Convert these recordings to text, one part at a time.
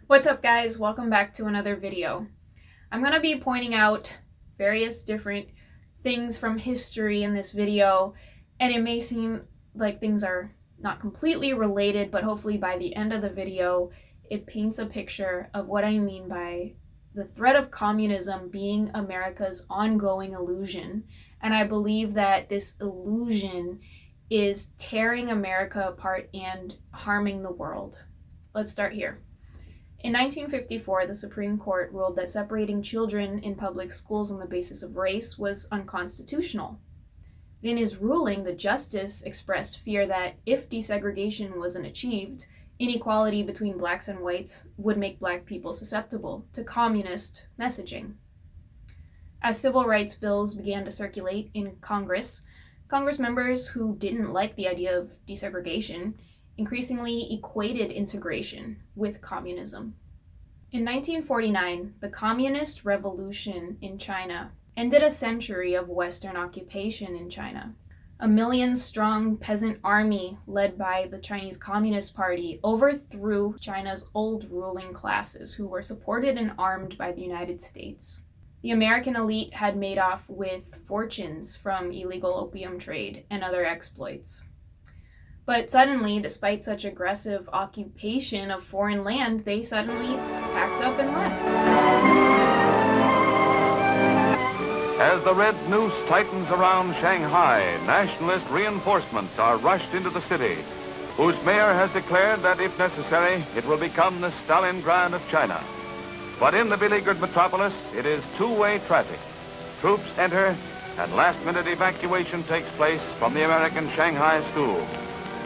What's up, guys? Welcome back to another video. I'm going to be pointing out various different things from history in this video, and it may seem like things are not completely related, but hopefully by the end of the video it paints a picture of what I mean by the threat of communism being America's ongoing illusion. And I believe that this illusion is tearing America apart and harming the world. Let's start here. In 1954, the Supreme Court ruled that separating children in public schools on the basis of race was unconstitutional. In his ruling, the justice expressed fear that if desegregation wasn't achieved, inequality between blacks and whites would make black people susceptible to communist messaging. As civil rights bills began to circulate in Congress members who didn't like the idea of desegregation increasingly equated integration with communism. In 1949, the Communist Revolution in China ended a century of Western occupation in China. A million-strong peasant army led by the Chinese Communist Party overthrew China's old ruling classes, who were supported and armed by the United States. The American elite had made off with fortunes from illegal opium trade and other exploits. But suddenly, despite such aggressive occupation of foreign land, they suddenly packed up and left. As the red noose tightens around Shanghai, nationalist reinforcements are rushed into the city, whose mayor has declared that if necessary, it will become the Stalingrad of China. But in the beleaguered metropolis, it is two-way traffic. Troops enter, and last-minute evacuation takes place from the American Shanghai school.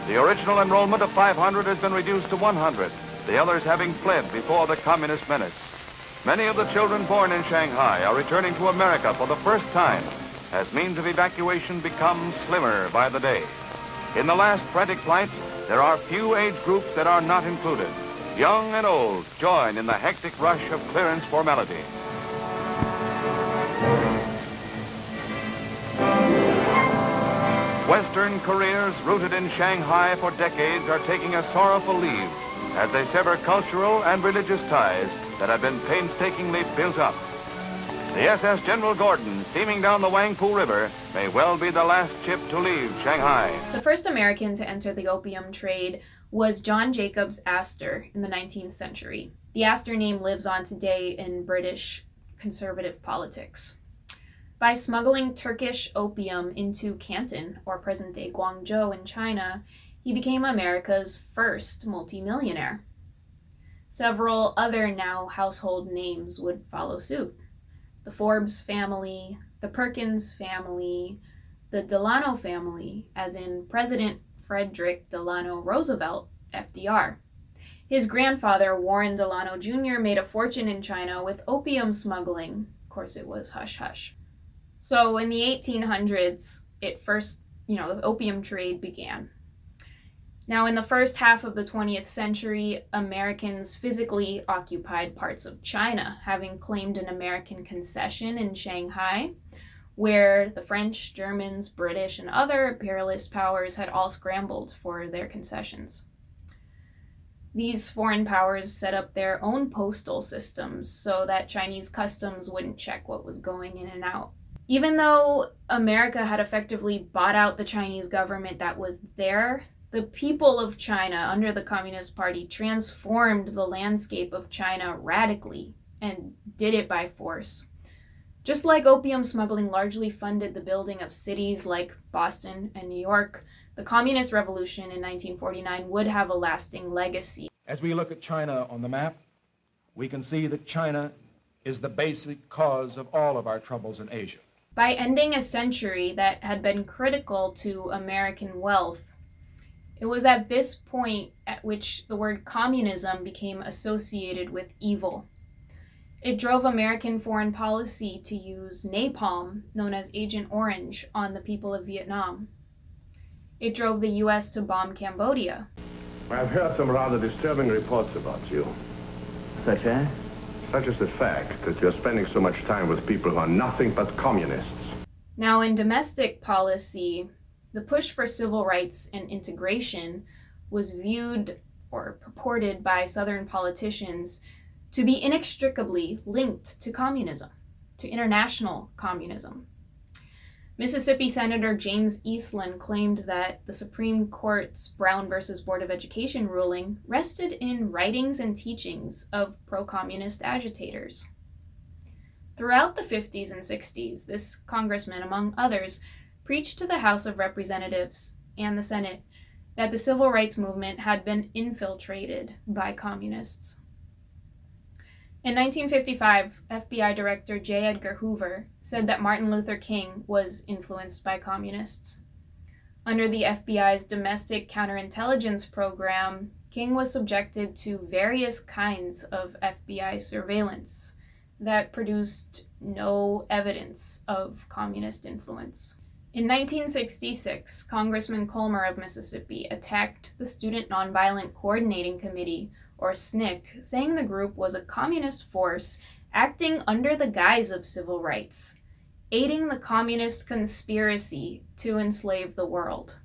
The original enrollment of 500 has been reduced to 100, the others having fled before the communist menace. Many of the children born in Shanghai are returning to America for the first time as means of evacuation become slimmer by the day. In the last frantic flight, there are few age groups that are not included. Young and old join in the hectic rush of clearance formality. Western careers rooted in Shanghai for decades are taking a sorrowful leave as they sever cultural and religious ties that have been painstakingly built up. The SS General Gordon, steaming down the Wangpu River, may well be the last ship to leave Shanghai. The first American to enter the opium trade was John Jacobs Astor in the 19th century. The Astor name lives on today in British conservative politics. By smuggling Turkish opium into Canton, or present-day Guangzhou in China, he became America's first multimillionaire. Several other now household names would follow suit. The Forbes family, the Perkins family, the Delano family, as in President Frederick Delano Roosevelt, FDR. His grandfather, Warren Delano Jr., made a fortune in China with opium smuggling. Of course, it was hush-hush. So in the 1800s, the opium trade began. Now, in the first half of the 20th century, Americans physically occupied parts of China, having claimed an American concession in Shanghai, where the French, Germans, British, and other imperialist powers had all scrambled for their concessions. These foreign powers set up their own postal systems so that Chinese customs wouldn't check what was going in and out. Even though America had effectively bought out the Chinese government that was there, the people of China under the Communist Party transformed the landscape of China radically and did it by force. Just like opium smuggling largely funded the building of cities like Boston and New York, the Communist Revolution in 1949 would have a lasting legacy. As we look at China on the map, we can see that China is the basic cause of all of our troubles in Asia. By ending a century that had been critical to American wealth, it was at this point at which the word communism became associated with evil. It drove American foreign policy to use napalm, known as Agent Orange, on the people of Vietnam. It drove the U.S. to bomb Cambodia. I've heard some rather disturbing reports about you. Such as? Such as the fact that you're spending so much time with people who are nothing but communists. Now, in domestic policy, the push for civil rights and integration was viewed or purported by Southern politicians to be inextricably linked to communism, to international communism. Mississippi Senator James Eastland claimed that the Supreme Court's Brown versus Board of Education ruling rested in writings and teachings of pro-communist agitators. Throughout the 50s and 60s, this congressman, among others, preached to the House of Representatives and the Senate that the civil rights movement had been infiltrated by communists. In 1955, FBI Director J. Edgar Hoover said that Martin Luther King was influenced by communists. Under the FBI's domestic counterintelligence program, King was subjected to various kinds of FBI surveillance that produced no evidence of communist influence. In 1966, Congressman Colmer of Mississippi attacked the Student Nonviolent Coordinating Committee, or SNCC, saying the group was a communist force acting under the guise of civil rights, aiding the communist conspiracy to enslave the world.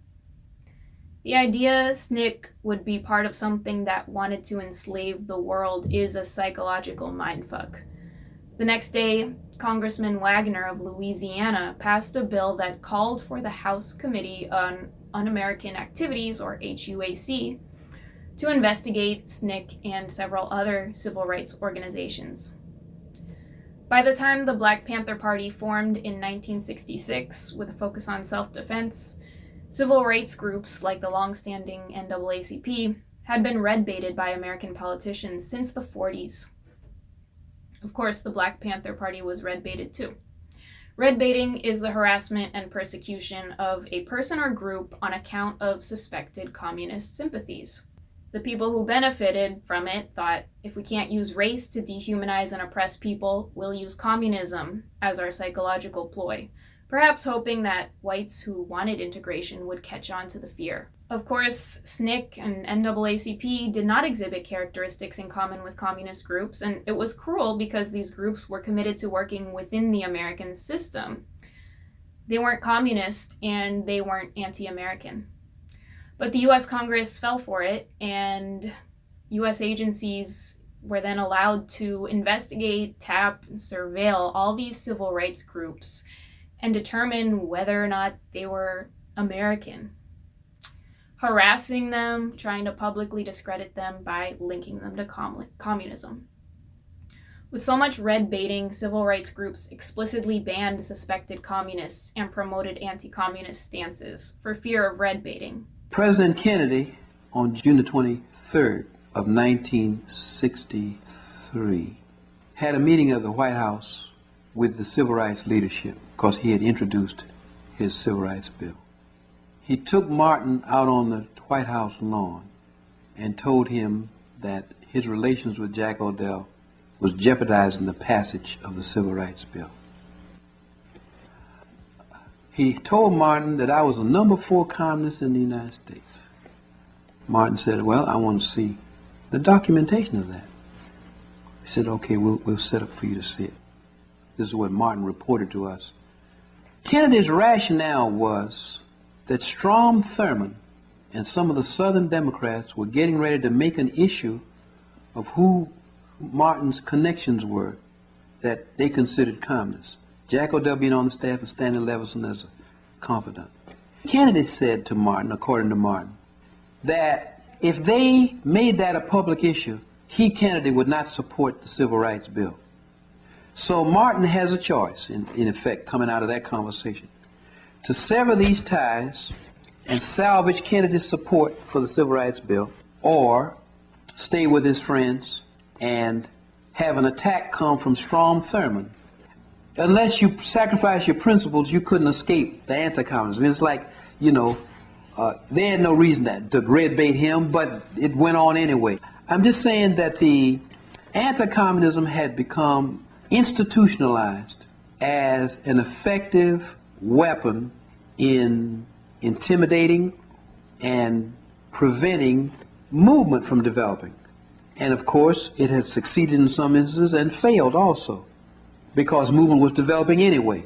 The idea SNCC would be part of something that wanted to enslave the world is a psychological mindfuck. The next day, Congressman Wagner of Louisiana passed a bill that called for the House Committee on Un-American Activities, or HUAC, to investigate SNCC and several other civil rights organizations. By the time the Black Panther Party formed in 1966 with a focus on self-defense, civil rights groups like the long-standing NAACP had been red-baited by American politicians since the 40s. Of course, the Black Panther Party was red-baited too. Red-baiting is the harassment and persecution of a person or group on account of suspected communist sympathies. The people who benefited from it thought, if we can't use race to dehumanize and oppress people, we'll use communism as our psychological ploy, perhaps hoping that whites who wanted integration would catch on to the fear. Of course, SNCC and NAACP did not exhibit characteristics in common with communist groups, and it was cruel because these groups were committed to working within the American system. They weren't communist, and they weren't anti-American. But the U.S. Congress fell for it, and U.S. agencies were then allowed to investigate, tap, and surveil all these civil rights groups and determine whether or not they were American, harassing them, trying to publicly discredit them by linking them to communism. With so much red baiting, civil rights groups explicitly banned suspected communists and promoted anti-communist stances for fear of red baiting. President Kennedy, on June the 23rd of 1963, had a meeting of the White House with the civil rights leadership because he had introduced his civil rights bill. He took Martin out on the White House lawn and told him that his relations with Jack Odell was jeopardizing the passage of the civil rights bill. He told Martin that I was a number 4 communist in the United States. Martin said, well, I want to see the documentation of that. He said, okay, we'll set up for you to see it. This is what Martin reported to us. Kennedy's rationale was that Strom Thurmond and some of the Southern Democrats were getting ready to make an issue of who Martin's connections were that they considered communists. Jack Odell being on the staff and Stanley Levinson as a confidant. Kennedy said to Martin, according to Martin, that if they made that a public issue, he, Kennedy, would not support the civil rights bill. So Martin has a choice, in effect, coming out of that conversation, to sever these ties and salvage Kennedy's support for the civil rights bill, or stay with his friends and have an attack come from Strom Thurmond. Unless you sacrifice your principles, you couldn't escape the anti-communism. It's like, you know, they had no reason to red bait him, but it went on anyway. I'm just saying that the anti-communism had become institutionalized as an effective weapon in intimidating and preventing movement from developing. And of course, it had succeeded in some instances and failed also, because movement was developing anyway.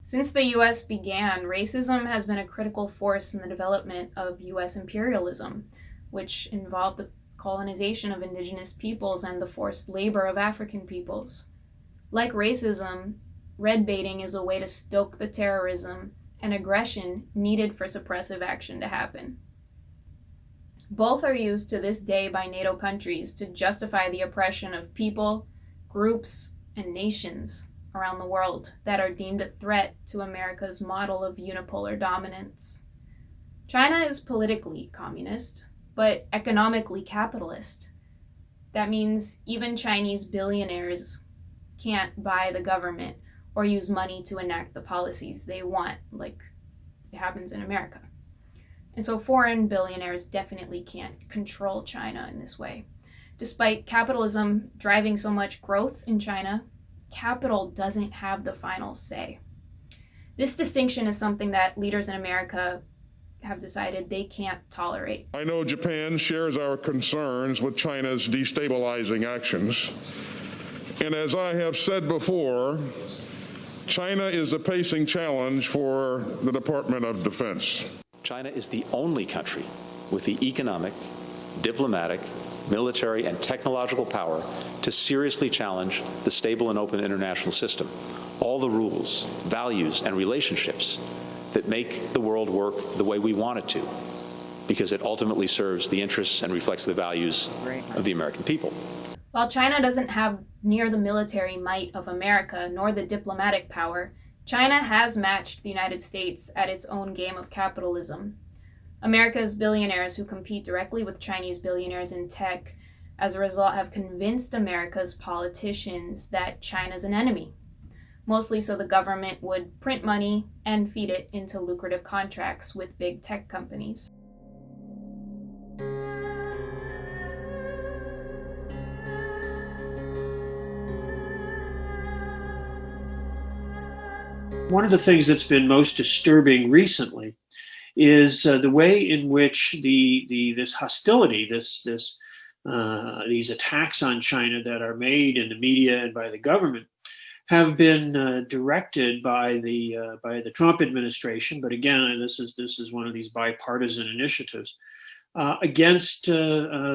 Since the U.S. began, racism has been a critical force in the development of U.S. imperialism. which involved the colonization of indigenous peoples and the forced labor of African peoples. Like racism, redbaiting is a way to stoke the terrorism and aggression needed for suppressive action to happen. Both are used to this day by NATO countries to justify the oppression of people, groups, and nations around the world that are deemed a threat to America's model of unipolar dominance. China is politically communist, but economically capitalist. That means even Chinese billionaires can't buy the government or use money to enact the policies they want, like it happens in America. And so foreign billionaires definitely can't control China in this way. Despite capitalism driving so much growth in China, capital doesn't have the final say. This distinction is something that leaders in America have decided they can't tolerate. I know Japan shares our concerns with China's destabilizing actions. And as I have said before, China is a pacing challenge for the Department of Defense. China is the only country with the economic, diplomatic, military, and technological power to seriously challenge the stable and open international system. All the rules, values, and relationships that make the world work the way we want it to, because it ultimately serves the interests and reflects the values of the American people. While China doesn't have near the military might of America nor the diplomatic power, China has matched the United States at its own game of capitalism. America's billionaires who compete directly with Chinese billionaires in tech, as a result, have convinced America's politicians that China's an enemy, mostly so the government would print money and feed it into lucrative contracts with big tech companies. One of the things that's been most disturbing recently is the way in which this hostility, these attacks on China that are made in the media and by the government have been directed by the Trump administration. But again, this is one of these bipartisan initiatives against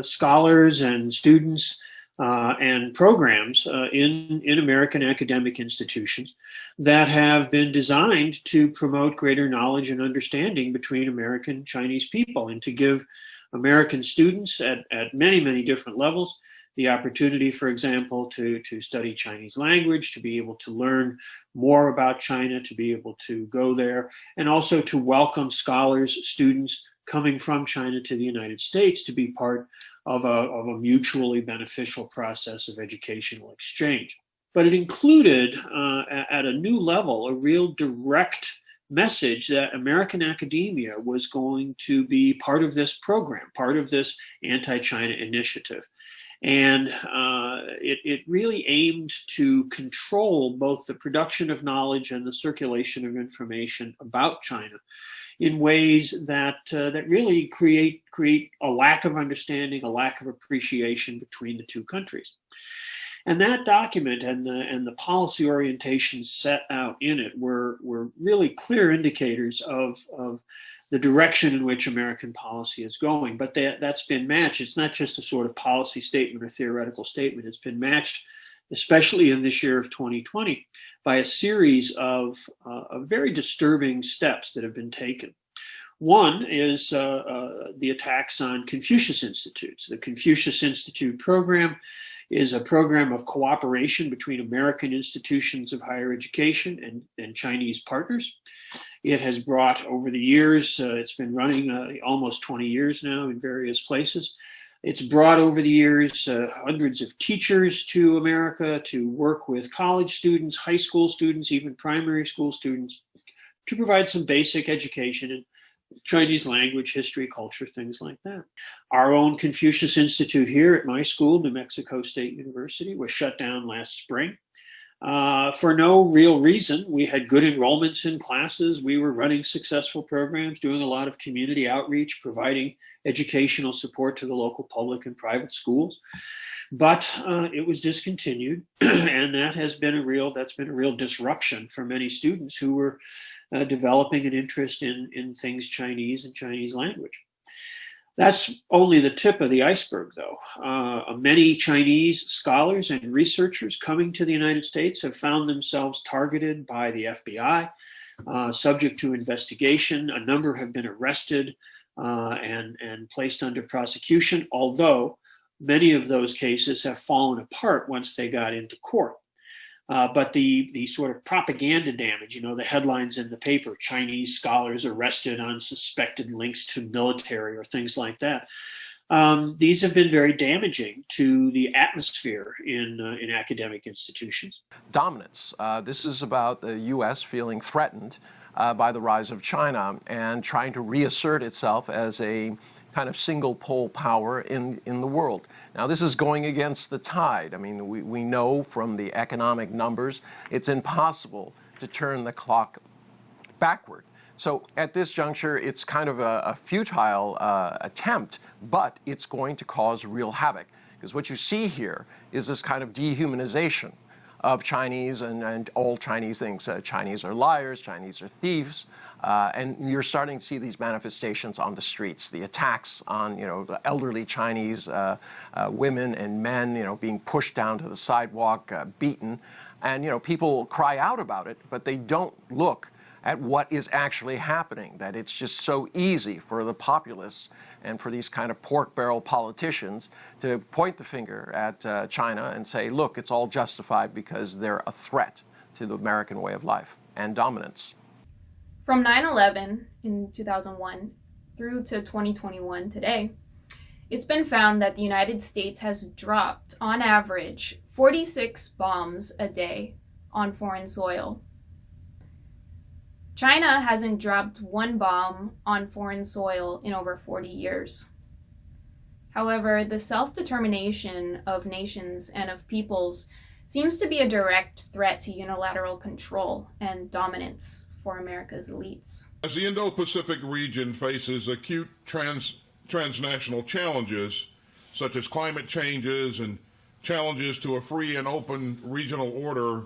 scholars and students and programs in American academic institutions that have been designed to promote greater knowledge and understanding between American and Chinese people, and to give American students at many, many different levels the opportunity, for example, to study Chinese language, to be able to learn more about China, to be able to go there, and also to welcome scholars, students coming from China to the United States to be part of a mutually beneficial process of educational exchange. But it included, at a new level, a real direct message that American academia was going to be part of this program, part of this anti-China initiative. And it really aimed to control both the production of knowledge and the circulation of information about China in ways that really create a lack of understanding, a lack of appreciation between the two countries. And that document and the policy orientations set out in it were really clear indicators of the direction in which American policy is going. But that's been matched. It's not just a sort of policy statement or theoretical statement. It's been matched, especially in this year of 2020, by a series of very disturbing steps that have been taken. One is the attacks on Confucius Institutes. The Confucius Institute program is a program of cooperation between American institutions of higher education and Chinese partners. It has brought, over the years, it's been running almost 20 years now in various places. It's brought over the years hundreds of teachers to America to work with college students, high school students, even primary school students, to provide some basic education in Chinese language, history, culture, things like that. Our own Confucius Institute here at my school, New Mexico State University, was shut down last spring. For no real reason. We had good enrollments in classes. We were running successful programs, doing a lot of community outreach, providing educational support to the local public and private schools. But it was discontinued, and that's been a real disruption for many students who were developing an interest in things Chinese and Chinese language. That's only the tip of the iceberg, though. Many Chinese scholars and researchers coming to the United States have found themselves targeted by the FBI, subject to investigation. A number have been arrested and placed under prosecution, although many of those cases have fallen apart once they got into court. But the sort of propaganda damage, the headlines in the paper, Chinese scholars arrested on suspected links to military or things like that. These have been very damaging to the atmosphere in academic institutions. Dominance. This is about the U.S. feeling threatened by the rise of China and trying to reassert itself as a kind of single pole power in the world. Now, this is going against the tide. I mean, we know from the economic numbers it's impossible to turn the clock backward. So at this juncture, it's kind of a futile attempt, but it's going to cause real havoc. Because what you see here is this kind of dehumanization of Chinese and all Chinese things. Chinese are liars, Chinese are thieves, and you're starting to see these manifestations on the streets, the attacks on, the elderly Chinese women and men, being pushed down to the sidewalk, beaten, and, people cry out about it, but they don't look at what is actually happening, that it's just so easy for the populists and for these kind of pork barrel politicians to point the finger at China and say, look, it's all justified because they're a threat to the American way of life and dominance. From 9/11 in 2001 through to 2021 today, it's been found that the United States has dropped, on average, 46 bombs a day on foreign soil. China hasn't dropped one bomb on foreign soil in over 40 years. However, the self-determination of nations and of peoples seems to be a direct threat to unilateral control and dominance for America's elites. As the Indo-Pacific region faces acute transnational challenges, such as climate changes and challenges to a free and open regional order,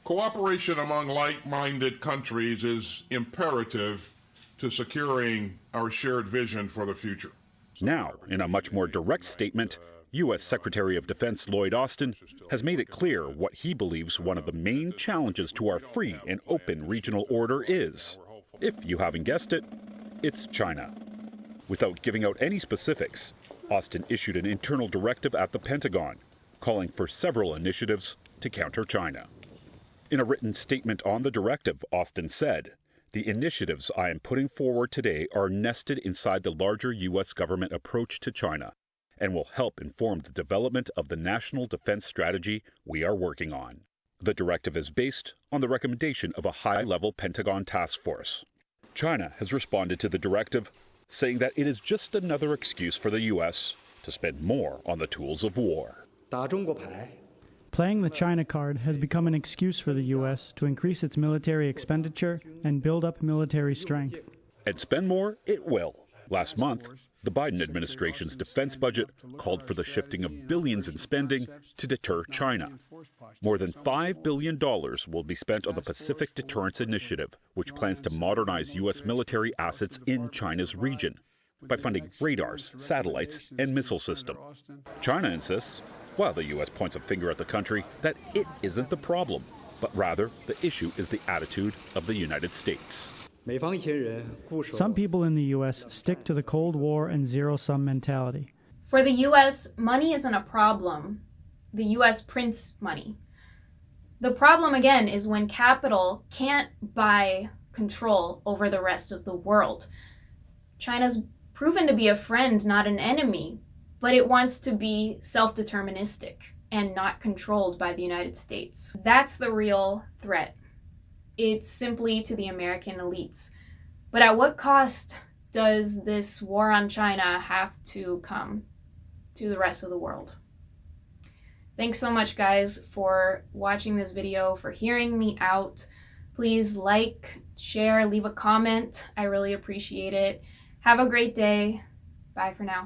cooperation among like-minded countries is imperative to securing our shared vision for the future. Now, in a much more direct statement, U.S. Secretary of Defense Lloyd Austin has made it clear what he believes one of the main challenges to our free and open regional order is. If you haven't guessed it, it's China. Without giving out any specifics, Austin issued an internal directive at the Pentagon, calling for several initiatives to counter China. In a written statement on the directive, Austin said, "The initiatives I am putting forward today are nested inside the larger U.S. government approach to China and will help inform the development of the national defense strategy we are working on." The directive is based on the recommendation of a high-level Pentagon task force. China has responded to the directive, saying that it is just another excuse for the U.S. to spend more on the tools of war. Playing the China card has become an excuse for the U.S. to increase its military expenditure and build up military strength. And spend more it will. Last month, the Biden administration's defense budget called for the shifting of billions in spending to deter China. More than $5 billion will be spent on the Pacific Deterrence Initiative, which plans to modernize U.S. military assets in China's region by funding radars, satellites, and missile systems. China insists, while the U.S. points a finger at the country, that it isn't the problem, but rather the issue is the attitude of the United States. Some people in the U.S. stick to the Cold War and zero-sum mentality. For the U.S., money isn't a problem. The U.S. prints money. The problem, again, is when capital can't buy control over the rest of the world. China's proven to be a friend, not an enemy, but it wants to be self-deterministic and not controlled by the United States. That's the real threat. It's simply to the American elites. But at what cost does this war on China have to come to the rest of the world? Thanks so much, guys, for watching this video, for hearing me out. Please like, share, leave a comment. I really appreciate it. Have a great day. Bye for now.